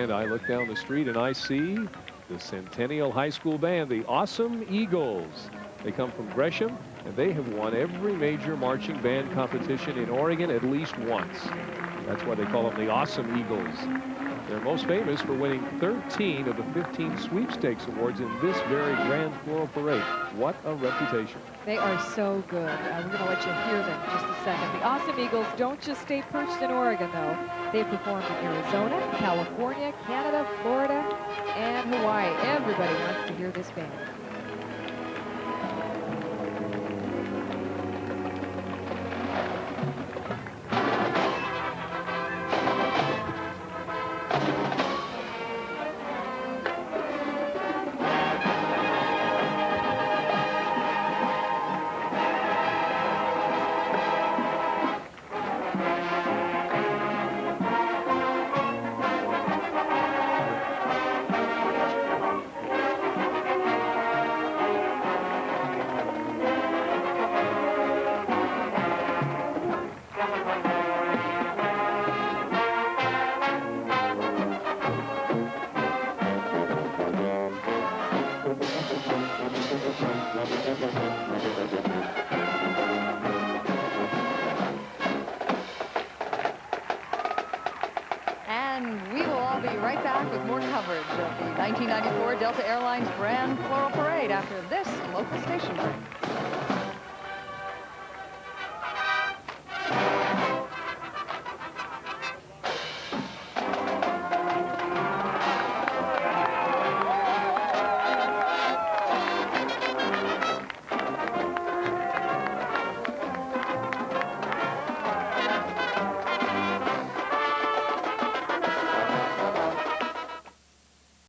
And I look down the street and I see the Centennial High School Band, the Awesome Eagles. They come from Gresham, and they have won every major marching band competition in Oregon at least once. That's why they call them the Awesome Eagles. They're most famous for winning 13 of the 15 sweepstakes awards in this very grand floral parade. What a reputation. They are so good. We're going to let you hear them in just a second. The Awesome Eagles don't just stay perched in Oregon, though. They've performed in Arizona, California, Canada, Florida, and Hawaii. Everybody wants to hear this band. And we will all be right back with more coverage of the 1994 Delta Airlines Grand Floral Parade after this local station break.